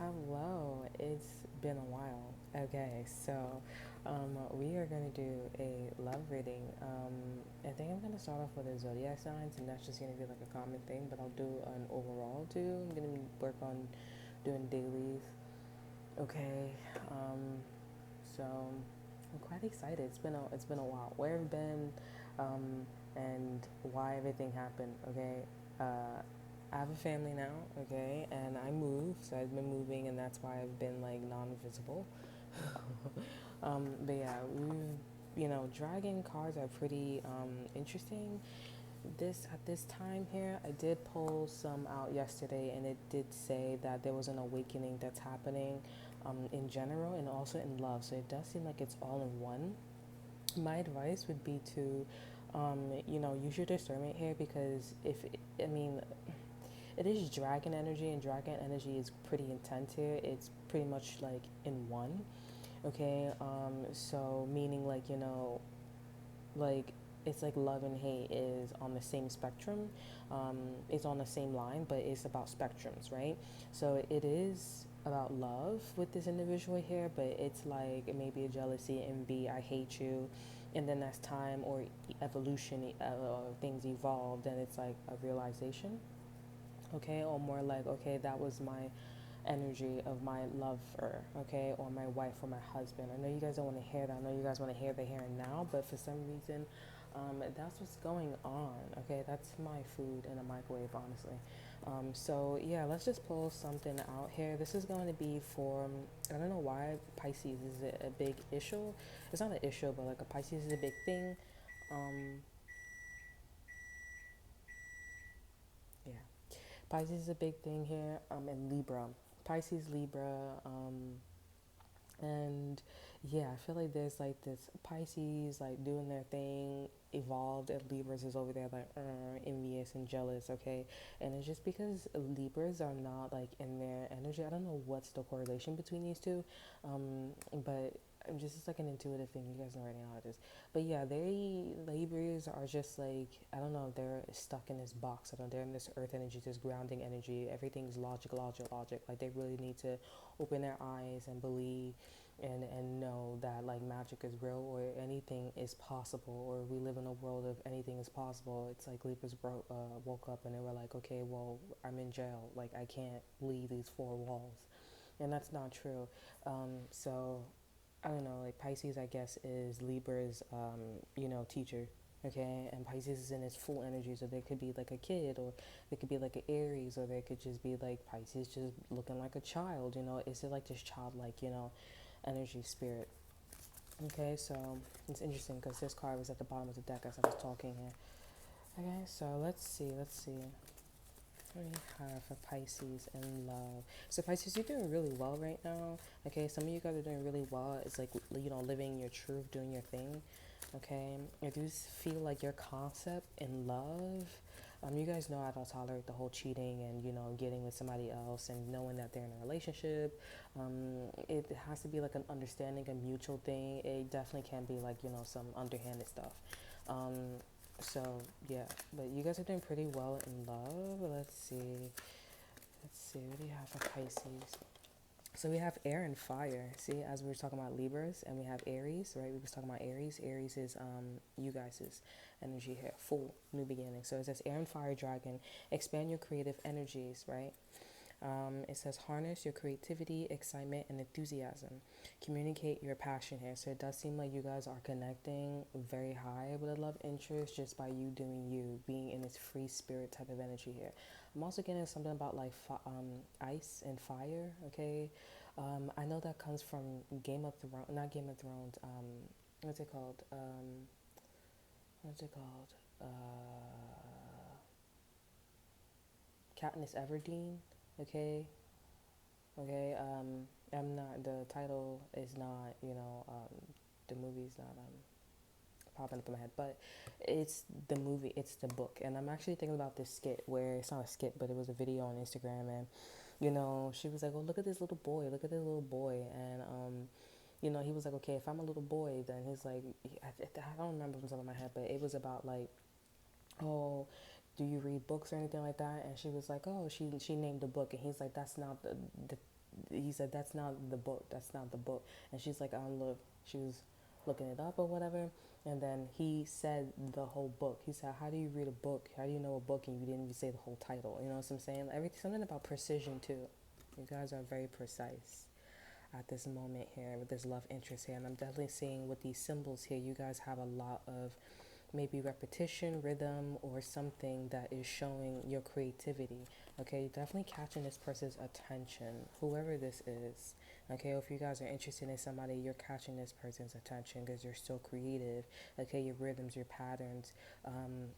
Hello, it's been a while. Okay, so we are going to do a love reading. I think I'm going to start off with the Zodiac signs, and that's just going to be like a common thing, but I'll do an overall too. I'm going to work on doing dailies. Okay, so I'm quite excited. It's been a while. Where I've been, and why everything happened. Okay, I have a family now. Okay, and I moved, so I've been moving, and that's why I've been like non-visible. But yeah, dragon cards are pretty interesting. This at this time here, I did pull some out yesterday, and it did say that there was an awakening that's happening, in general and also in love. So it does seem like it's all in one. My advice would be to, use your discernment here because I mean, it is dragon energy, and dragon energy is pretty intense here. It's pretty much like in one. Okay, so meaning like like it's like love and hate is on the same spectrum. It's on the same line, but it's about spectrums, right? So it is about love with this individual here, but it's like it may be a jealousy, envy, I hate you, and then as time or evolution or things evolve, then it's like a realization, okay, or more like okay, that was my energy of my lover, okay, or my wife or my husband. I know you guys don't want to hear that. I know you guys want to hear the here and now, but for some reason, that's what's going on. Okay, that's my food in a microwave, honestly. So yeah, let's just pull something out here. This is going to be for I don't know why Pisces is a big issue. It's not an issue, but like a Pisces is a big thing. Um, yeah, Pisces is a big thing here. And Libra, Pisces, Libra. And yeah, I feel like there's like this Pisces like doing their thing, evolved, and Libras is over there like envious and jealous, okay? And it's just because Libras are not like in their energy. I don't know what's the correlation between these two, but I'm just it's like an intuitive thing. You guys know already know how it is. But yeah, Libras are just like I don't know. They're stuck in this box. I don't. They're in this Earth energy, this grounding energy. Everything's logic, logic, logic. Like they really need to open their eyes and believe and know that like magic is real or anything is possible or we live in a world of anything is possible. It's like Libras woke up and they were like, okay, well, I'm in jail, like I can't leave these four walls, and that's not true. So I don't know, like Pisces I guess is Libra's teacher, okay, and Pisces is in its full energy, so there could be like a kid, or there could be like an Aries, or there could just be like Pisces just looking like a child, is it like this childlike, energy spirit. Okay, so it's interesting because this card was at the bottom of the deck as I was talking here. Okay, so let's see. What do you have for Pisces and love? So Pisces, you're doing really well right now. Okay, some of you guys are doing really well. It's like living your truth, doing your thing. Okay, I do feel like your concept in love. You guys know I don't tolerate the whole cheating and getting with somebody else and knowing that they're in a relationship. It has to be like an understanding, a mutual thing. It definitely can be like some underhanded stuff. Um, so yeah, but you guys are doing pretty well in love. Let's see. Let's see. What do you have for Pisces? So we have air and fire. See, as we were talking about Libras, and we have Aries, right? We was talking about Aries. Aries is you guys' energy here, full new beginning. So it says air and fire dragon, expand your creative energies, right? It says harness your creativity, excitement, and enthusiasm. Communicate your passion here. So it does seem like you guys are connecting very high with a love interest just by you doing you, being in this free spirit type of energy here. I'm also getting something about like ice and fire. Okay, I know that comes from Game of Thrones, not Game of Thrones. What's it called? What's it called? Katniss Everdeen. Okay, okay. I'm not. The title is not. The movie's not popping up in my head, but it's the movie. It's the book, and I'm actually thinking about this skit where it's not a skit, but it was a video on Instagram, and she was like, "Oh, look at this little boy! Look at this little boy!" And he was like, "Okay, if I'm a little boy, then he's like, I don't remember from the top of my head, but it was about like, oh, do you read books or anything like that?" And she was like, "Oh, she named the book," and he's like, "That's not the he said, that's not the book, that's not the book. And she's like, look, she was looking it up or whatever. And then he said the whole book. He said, how do you read a book? How do you know a book and you didn't even say the whole title? You know what I'm saying? Something about precision too. You guys are very precise at this moment here with this love interest here. And I'm definitely seeing with these symbols here, you guys have a lot of maybe repetition, rhythm, or something that is showing your creativity. Okay, you're definitely catching this person's attention, whoever this is. Okay, if you guys are interested in somebody, you're catching this person's attention because you're so creative. Okay, your rhythms, your patterns,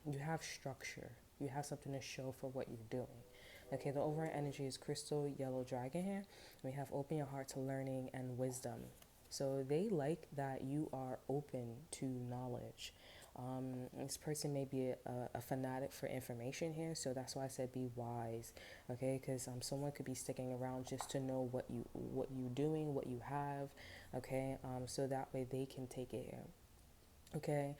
you have structure. You have something to show for what you're doing. Okay, the overall energy is crystal yellow dragon here. We have open your heart to learning and wisdom. So they like that you are open to knowledge. This person may be a fanatic for information here, so that's why I said be wise, okay? Because someone could be sticking around just to know what you doing, what you have, okay? So that way they can take it here, okay?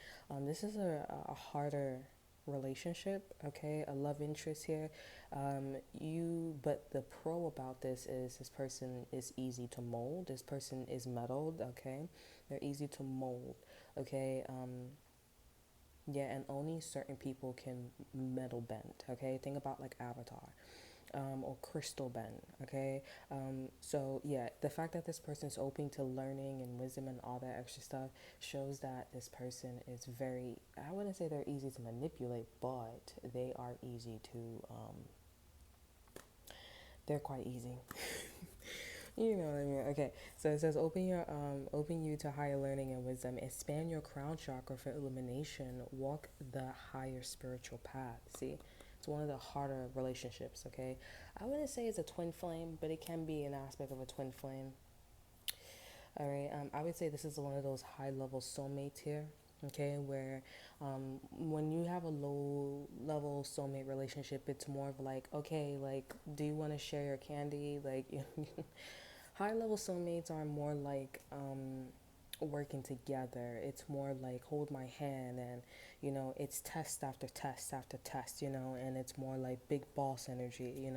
This is a harder relationship, okay? A love interest here. But the pro about this is this person is easy to mold. This person is meddled, okay? They're easy to mold, okay? Yeah, and only certain people can metal bend, okay? Think about like Avatar, or crystal bend, okay? So yeah, the fact that this person is open to learning and wisdom and all that extra stuff shows that this person is very, I wouldn't say they're easy to manipulate, but they are easy to, they're quite easy. You know what I mean? Okay, so it says open you to higher learning and wisdom. Expand your crown chakra for illumination. Walk the higher spiritual path. See, it's one of the harder relationships. Okay, I wouldn't say it's a twin flame, but it can be an aspect of a twin flame. All right, I would say this is one of those high level soulmates here. Okay, where when you have a low level soulmate relationship, it's more of like, okay, like, do you want to share your candy? Like, high level soulmates are more like working together. It's more like hold my hand, and it's test after test after test, and it's more like big boss energy,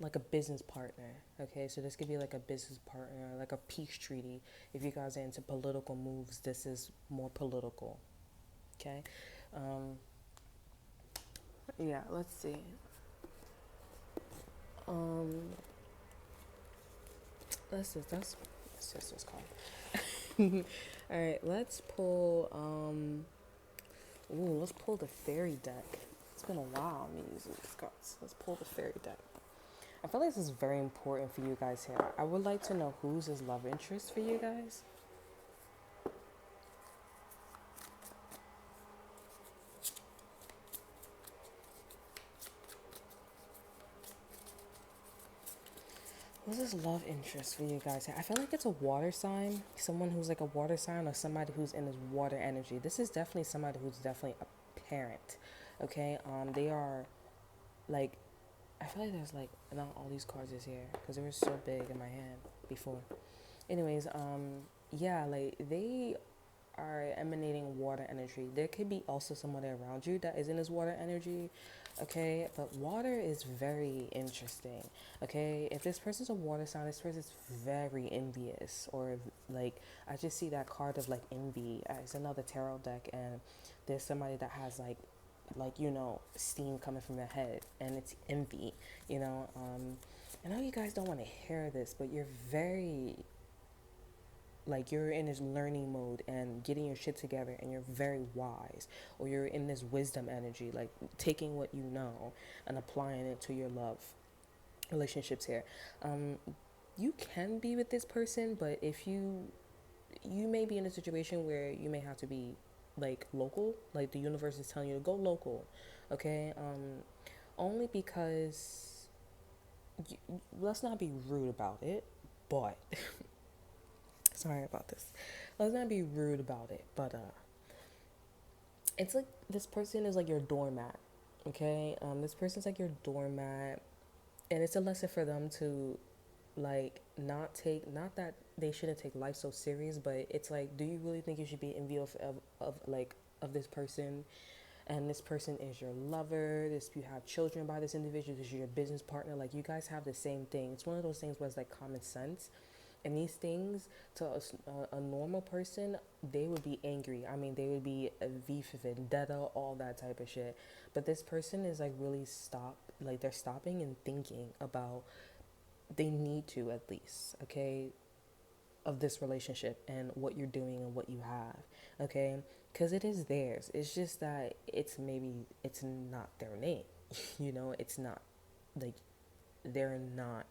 like a business partner. Okay, so this could be like a business partner, like a peace treaty. If you guys are into political moves, this is more political. Okay, yeah. Let's see. Um, that's just what's called. All right, let's pull. Let's pull the fairy deck. It's been a while. I'm using these cards. Let's pull the fairy deck. I feel like this is very important for you guys here. I would like to know who's his love interest for you guys. What's his love interest for you guys? I feel like it's a water sign. Someone who's like a water sign, or somebody who's in his water energy. This is definitely somebody who's definitely a parent. Okay? They are like, I feel like there's like not all these cards is here because they were so big in my hand before. Anyways, yeah, like they are emanating water energy. There could be also somebody around you that is in this water energy, okay? But water is very interesting, okay? If this person's a water sign, this person's very envious, or like, I just see that card of like envy. It's another tarot deck, and there's somebody that has like steam coming from their head, and it's envy. I know you guys don't want to hear this, but you're very, like, you're in this learning mode and getting your shit together, and you're very wise, or you're in this wisdom energy, like taking what you know and applying it to your love relationships here. You can be with this person, but if you may be in a situation where you may have to be like local, like the universe is telling you to go local, okay? Only because let's not be rude about it, but sorry about this. Let's not be rude about it, but it's like this person is like your doormat, okay? This person's like your doormat, and it's a lesson for them to like not that they shouldn't take life so serious, but it's like, do you really think you should be envious of this person? and this person is your lover, this, you have children by this individual, this is your business partner, like you guys have the same thing. It's one of those things where it's like common sense. And these things, to a normal person, they would be angry. I mean, they would be a V for vendetta, all that type of shit. But this person is like really like they're stopping and thinking about, they need to at least, okay, of this relationship and what you're doing and what you have, okay? Because it is theirs. It's just that it's not their name. It's not like, they're not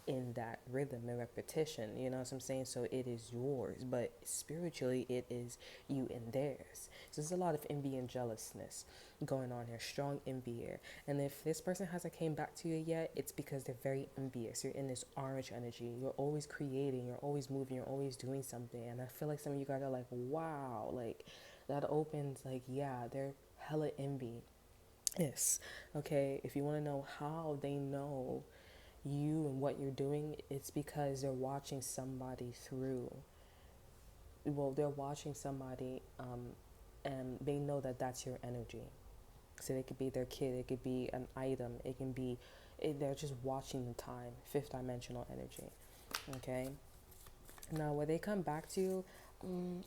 in that rhythm and repetition, you know what I'm saying? So it is yours, but spiritually it is you and theirs. So there's a lot of envy and jealousness going on here, strong envy here. And if this person hasn't came back to you yet, it's because they're very envious. You're in this orange energy. You're always creating, you're always moving, you're always doing something. And I feel like some of you guys are like, wow, like that opens, like, yeah, they're hella envy. Yes. Okay. If you want to know how they know you and what you're doing, it's because they're watching somebody through. Well, they're watching somebody, and they know that that's your energy. So it could be their kid, it could be an item, it can be, they're just watching the time, fifth dimensional energy. Okay. Now, when they come back to you,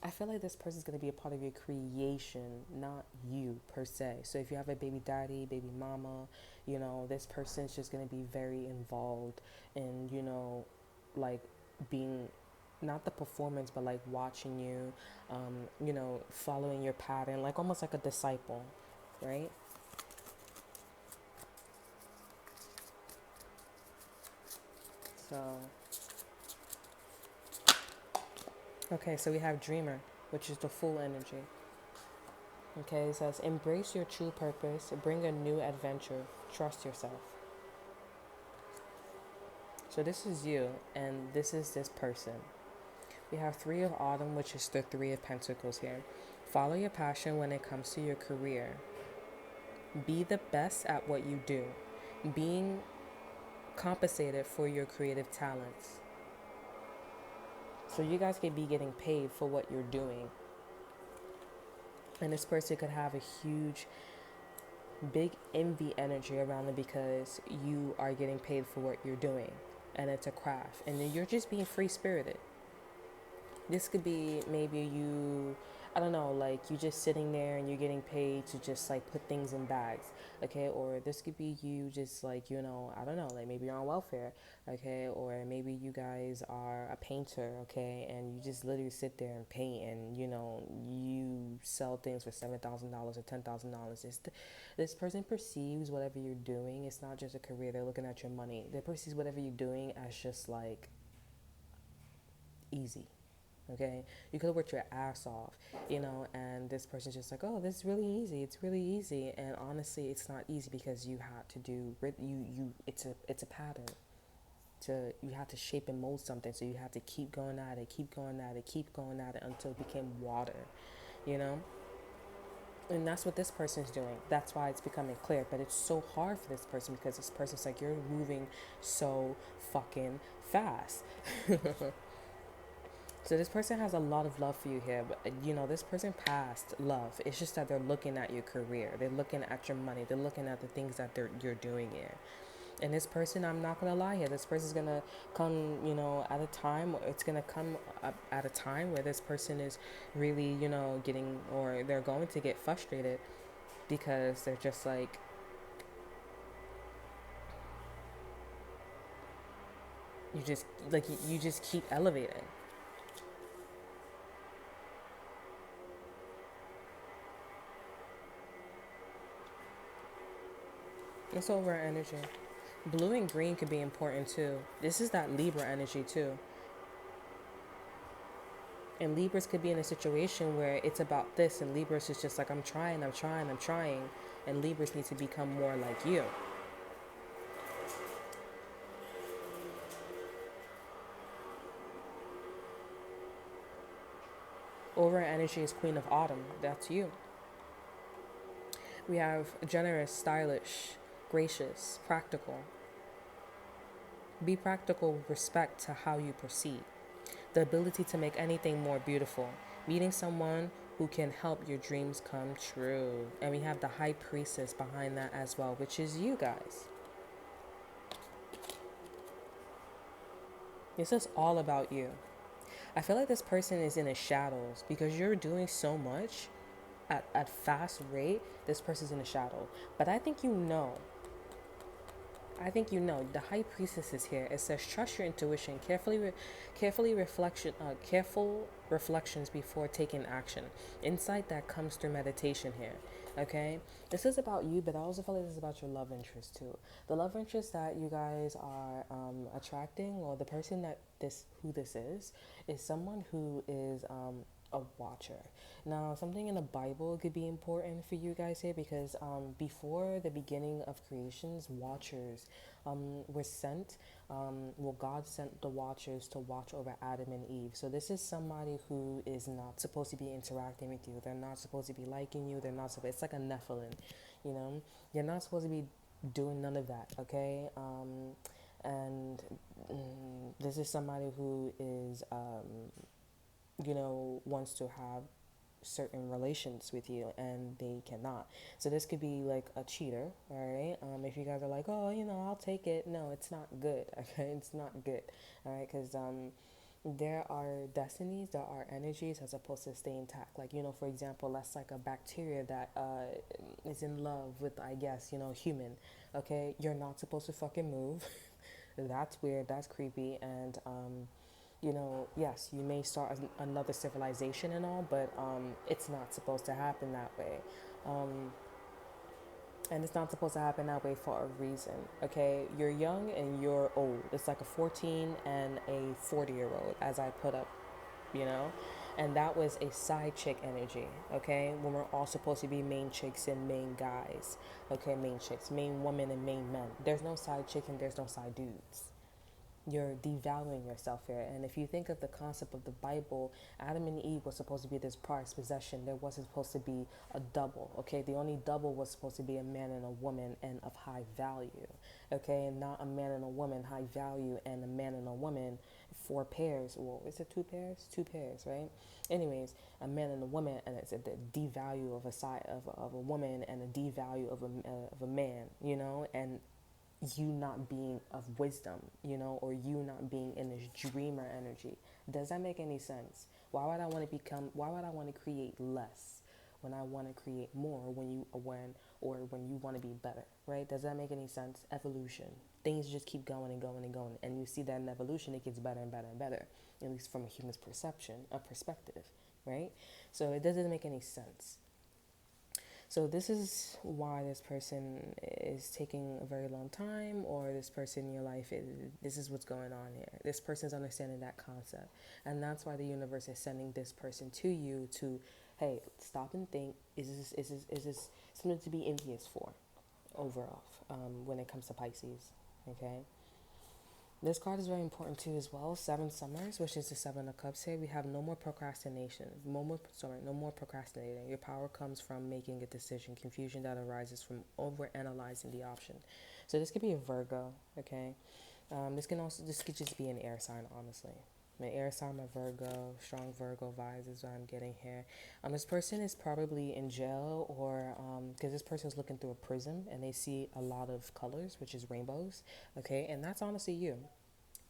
I feel like this person's going to be a part of your creation, not you per se. So if you have a baby daddy, baby mama, this person's just going to be very involved in, like being, not the performance, but like watching you, following your pattern, like almost like a disciple, right? So, okay, so we have dreamer, which is the full energy. Okay, it says, embrace your true purpose, bring a new adventure, trust yourself. So this is you, and this is this person. We have Three of Autumn, which is the Three of Pentacles here. Follow your passion when it comes to your career. Be the best at what you do. Being compensated for your creative talents. So you guys could be getting paid for what you're doing. And this person could have a huge, big envy energy around them because you are getting paid for what you're doing. And it's a craft. And then you're just being free-spirited. This could be maybe you, I don't know, like you just sitting there and you're getting paid to just like put things in bags, okay? Or this could be you just like, I don't know, like maybe you're on welfare, okay? Or maybe you guys are a painter, okay? And you just literally sit there and paint, and you sell things for $7,000 or $10,000. This person perceives whatever you're doing. It's not just a career. They're looking at your money. They perceive whatever you're doing as just like easy. Okay, you could have worked your ass off, and this person's just like, oh, this is really easy. It's really easy. And honestly, it's not easy because you have to do, it's a pattern. You have to shape and mold something. So you have to keep going at it, keep going at it, keep going at it until it became water, And that's what this person's doing. That's why it's becoming clear. But it's so hard for this person because this person's like, you're moving so fucking fast. So this person has a lot of love for you here, but this person passed love. It's just that they're looking at your career. They're looking at your money. They're looking at the things that you're doing here. And this person, I'm not going to lie here, this person's going to come, at a time, it's going to come up at a time where this person is really, getting, or they're going to get frustrated because they're just like, you just keep elevating. It's over energy. Blue and green could be important too. This is that Libra energy too. And Libras could be in a situation where it's about this, and Libras is just like, I'm trying. And Libras need to become more like you. Over energy is Queen of Autumn. That's you. We have generous, stylish, gracious, practical. Be practical with respect to how you proceed. The ability to make anything more beautiful. Meeting someone who can help your dreams come true. And we have the high priestess behind that as well, which is you guys. This is all about you. I feel like this person is in the shadows because you're doing so much at fast rate. This person's in the shadow. But I think you know. I think you know. The high priestess is here. It says trust your intuition. Careful reflections before taking action. Insight that comes through meditation here. Okay, this is about you, but I also feel like this is about your love interest too. The love interest that you guys are attracting, or the person that who this is someone who is a watcher. Now, something in the Bible could be important for you guys here because before the beginning of creations, watchers were sent. God sent the watchers to watch over Adam and Eve. So this is somebody who is not supposed to be interacting with you. They're not supposed to be liking you. They're not supposed. It's like a Nephilim, you know. You're not supposed to be doing none of that. Okay. And this is somebody who is wants to have certain relations with you and they cannot. So this could be like a cheater, all right? If you guys are like, oh, I'll take it. No, it's not good, okay? It's not good, all right? Because there are destinies, there are energies that's supposed to stay intact. Like, for example, that's like a bacteria that is in love with, I guess, human, okay? You're not supposed to fucking move. That's weird, that's creepy, and yes, you may start another civilization and all, but it's not supposed to happen that way. And it's not supposed to happen that way for a reason, okay? You're young and you're old. It's like a 14 and a 40-year-old, as I put up, you know? And that was a side chick energy, okay? When we're all supposed to be main chicks and main guys, okay? Main chicks, main women and main men. There's no side chick and there's no side dudes. You're devaluing yourself here. And if you think of the concept of the Bible, Adam and Eve was supposed to be this prized possession. There wasn't supposed to be a double, okay? The only double was supposed to be a man and a woman and of high value, okay? And not a man and a woman, high value, and a man and a woman, 4 pairs. Well, is it 2 pairs? 2 pairs, right? Anyways, a man and a woman, and it's a devalue of a side of a woman and a devalue of a man, and you not being of wisdom, or you not being in this dreamer energy. Does that make any sense? Why would I want to create less when I want to create more when you want to be better, right? Does that make any sense? Evolution. Things just keep going and going and going. And you see that in evolution, it gets better and better and better, at least from a human's perspective, right? So it doesn't make any sense. So this is why this person is taking a very long time, or this person in your life, this is what's going on here. This person is understanding that concept. And that's why the universe is sending this person to you to, hey, stop and think, is this something to be envious for overall when it comes to Pisces, okay? This card is very important too as well. 7 Summers, which is the 7 of Cups here. We have no more procrastination. No more procrastinating. Your power comes from making a decision. Confusion that arises from over-analyzing the option. So this could be a Virgo, okay? This could just be an air sign, honestly. An air sign, a Virgo, strong Virgo vibes is what I'm getting here. This person is probably in jail, or because this person is looking through a prism and they see a lot of colors, which is rainbows, okay? And that's honestly you.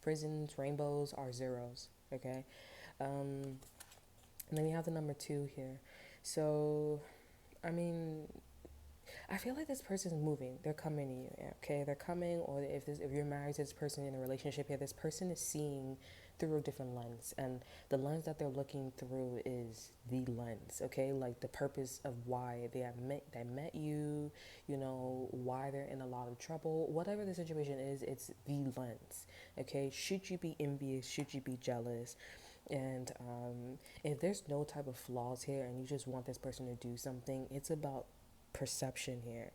Prisons, rainbows are zeros, okay? And then we have the number 2 here. So, I mean, I feel like this person is moving. They're coming to you, okay? They're coming, or if you're married to this person in a relationship here, this person is seeing through a different lens, and the lens that they're looking through is the lens, okay? Like the purpose of why they met you, why they're in a lot of trouble, whatever the situation is, it's the lens, okay? Should you be envious? Should you be jealous? And if there's no type of flaws here and you just want this person to do something, it's about perception here,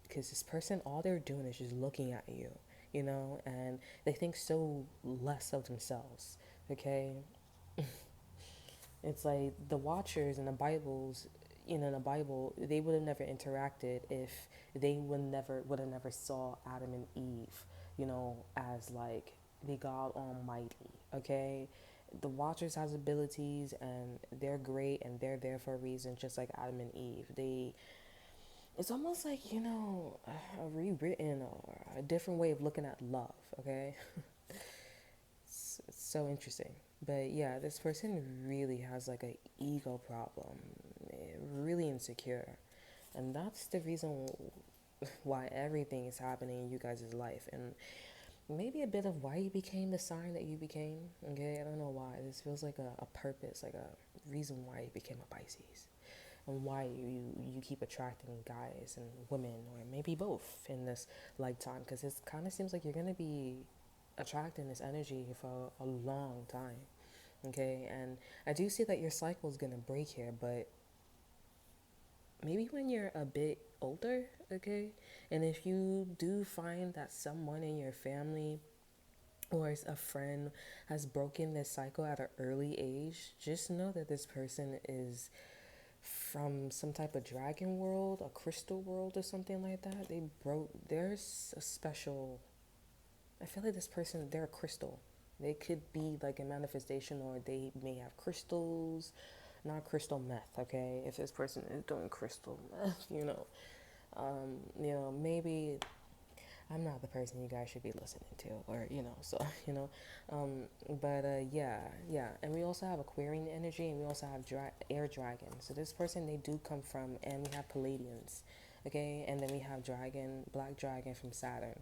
because this person, all they're doing is just looking at you, and they think so less of themselves, okay? It's like the watchers in the Bibles, in the Bible, they would have never interacted if they would have never saw Adam and Eve, as like the God Almighty, okay? The Watchers has abilities, and they're great, and they're there for a reason, just like Adam and Eve. It's almost like, a rewritten or a different way of looking at love, okay? It's so interesting. But yeah, this person really has like a ego problem, really insecure. And that's the reason why everything is happening in you guys' life. And maybe a bit of why you became the sign that you became. Okay, I don't know why. This feels like a purpose, like a reason why you became a Pisces, and why you keep attracting guys and women, or maybe both in this lifetime. Because it kind of seems like you're gonna be attracting this energy for a long time. Okay, and I do see that your cycle is gonna break here, but maybe when you're a bit older, okay? And if you do find that someone in your family or a friend has broken this cycle at an early age, just know that this person is from some type of dragon world, a crystal world, or something like that. There's a special, I feel like this person, they're a crystal. They could be like a manifestation, or they may have crystals, not crystal meth, okay? If this person is doing crystal meth, maybe I'm not the person you guys should be listening to, or, so, yeah. And we also have Aquarian energy, and we also have air dragons. So this person, they do come from, and we have Palladians, okay? And then we have black dragon from Saturn.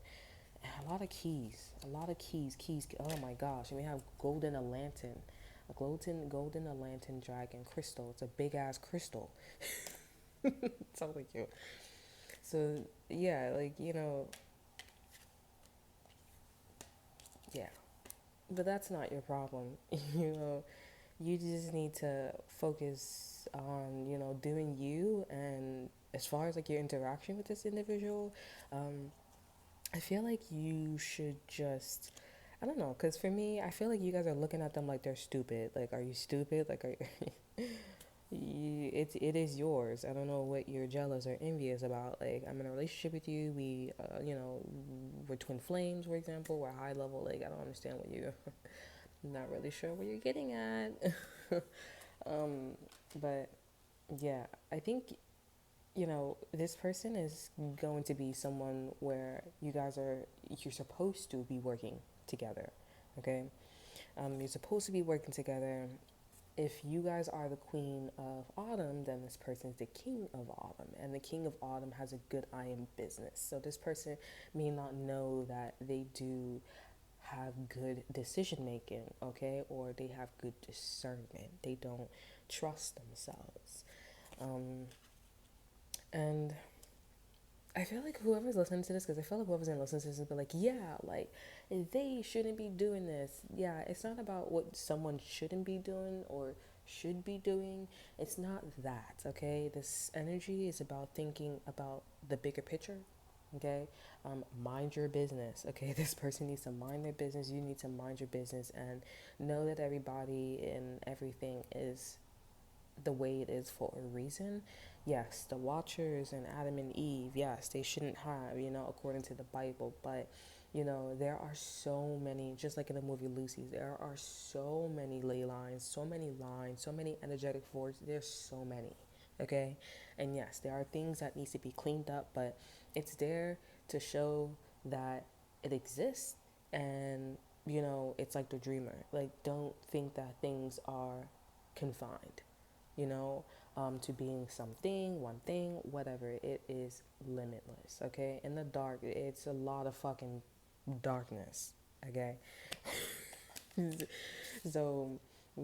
A lot of keys. Oh my gosh. And we have golden lantern dragon crystal. It's a big ass crystal. Sounds like you. So yeah, yeah. But that's not your problem. you know, you just need to focus on, doing you. And as far as like your interaction with this individual, I feel like you should just, I don't know, because for me, I feel like you guys are looking at them like they're stupid. Like, are you stupid? Like, it is yours. I don't know what you're jealous or envious about. Like, I'm in a relationship with you. We're twin flames, for example. We're high level. Like, I don't understand what you, I'm not really sure what you're getting at. um, but yeah, I think this person is going to be someone where you're supposed to be working together, okay? You're supposed to be working together. If you guys are the queen of autumn, then this person is the king of autumn, and the king of autumn has a good eye in business. So this person may not know that they do have good decision making, okay? Or they have good discernment. They don't trust themselves. And I feel like whoever's listening to this, because I feel like whoever's gonna listen to this will be like, yeah, like they shouldn't be doing this. Yeah, it's not about what someone shouldn't be doing or should be doing. It's not that, okay? This energy is about thinking about the bigger picture, okay? Mind your business, okay? This person needs to mind their business. You need to mind your business, and know that everybody and everything is the way it is for a reason. Yes, the Watchers and Adam and Eve, yes, they shouldn't have, according to the Bible. But, there are so many, just like in the movie Lucy, there are so many ley lines, so many energetic forces. There's so many, okay? And yes, there are things that needs to be cleaned up, but it's there to show that it exists. And, it's like the dreamer. Like, don't think that things are confined, to being something, one thing, whatever. It is limitless, okay? In the dark, it's a lot of fucking darkness, okay? So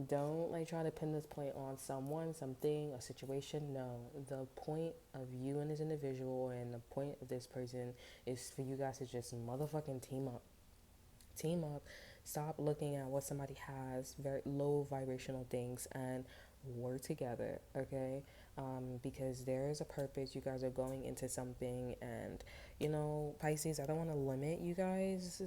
don't like try to pin this point on someone, something, a situation. No, the point of you and this individual, and the point of this person is for you guys to just motherfucking team up. Stop looking at what somebody has, very low vibrational things, and work together, okay? Because there is a purpose. You guys are going into something, and Pisces, I don't want to limit you guys,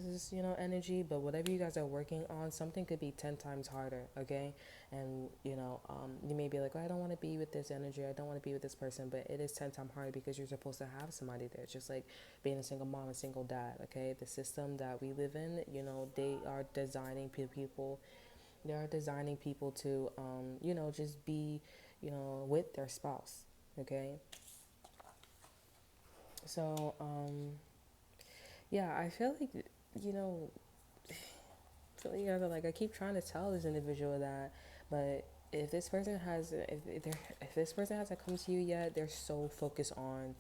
energy, but whatever you guys are working on, something could be 10 times harder, okay? And you may be like, oh, I don't want to be with this energy, I don't want to be with this person, but it is 10 times harder because you're supposed to have somebody there. It's just like being a single mom and single dad, okay? The system that we live in, they are designing people They are designing people to, just be, with their spouse. Okay. So, yeah, I feel like, you know, like I keep trying to tell this individual that, but if this person hasn't come to you yet, they're so focused on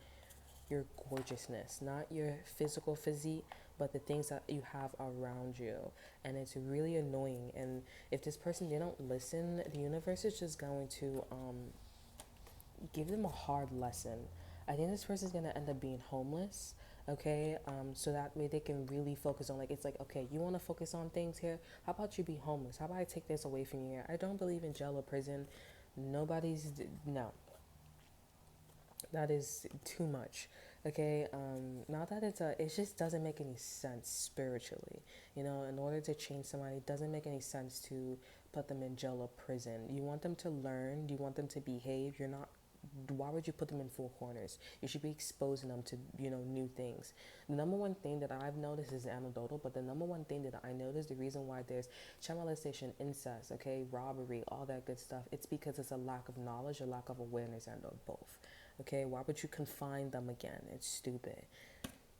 your gorgeousness, not your physical physique, but the things that you have around you. And it's really annoying. And if this person they don't listen, the universe is just going to give them a hard lesson. I think this person's gonna end up being homeless. Okay, so that way they can really focus on, like, it's like, okay, you want to focus on things here. How about you be homeless? How about I take this away from you here? I don't believe in jail or prison. Nobody's no. That is too much. Okay, not that it just doesn't make any sense spiritually. In order to change somebody, it doesn't make any sense to put them in jail or prison. You want them to learn, you want them to behave. You're not, why would you put them in four corners? You should be exposing them to, new things. The number one thing that I've noticed is anecdotal, but the number one thing that I noticed, the reason why there's child molestation, incest, okay, robbery, all that good stuff, it's because it's a lack of knowledge, a lack of awareness, and of both. Okay, why would you confine them again? It's stupid.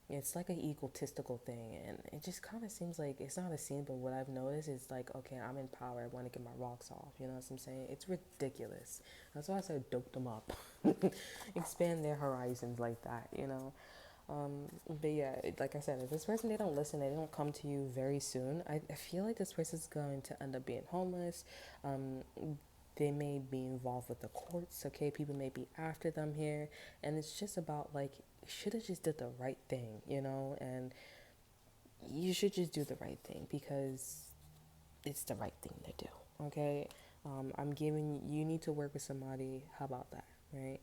It's like an egotistical thing, and it just kind of seems like it's not a scene, but what I've noticed is like, okay, I'm in power, I want to get my rocks off. You know what I'm saying? It's ridiculous. That's why I said dope them up, expand their horizons like that. But yeah, like I said, if this person they don't listen, they don't come to you very soon. I feel like this person's going to end up being homeless. Um, they may be involved with the courts. Okay, people may be after them here, and it's just about like you should have just did the right thing, and you should just do the right thing because it's the right thing to do. Okay, I'm giving you need to work with somebody. How about that, right?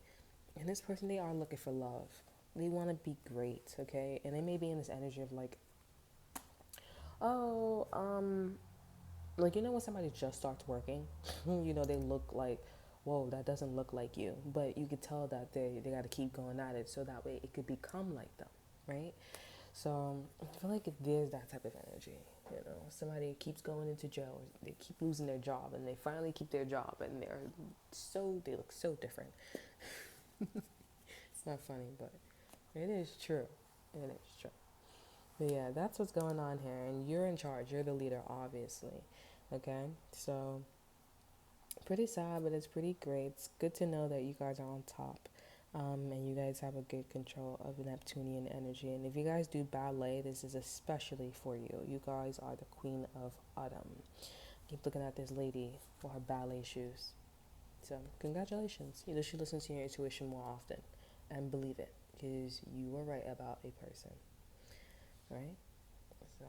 And this person they are looking for love. They want to be great, okay, and they may be in this energy of like, oh, like when somebody just starts working, they look like, whoa, that doesn't look like you, but you could tell that they got to keep going at it so that way it could become like them, right? So I feel like if there's that type of energy, somebody keeps going into jail, they keep losing their job, and they finally keep their job, and they look so different. It's not funny, but it is true. It is true. But yeah, that's what's going on here, and you're in charge. You're the leader, obviously. Okay, so pretty sad, but it's pretty great. It's good to know that you guys are on top, and you guys have a good control of Neptunian energy. And if you guys do ballet, this is especially for you. You guys are the queen of autumn. Keep looking at this lady for her ballet shoes. So congratulations. You should listen to your intuition more often, and believe it, because you were right about a person, right? So.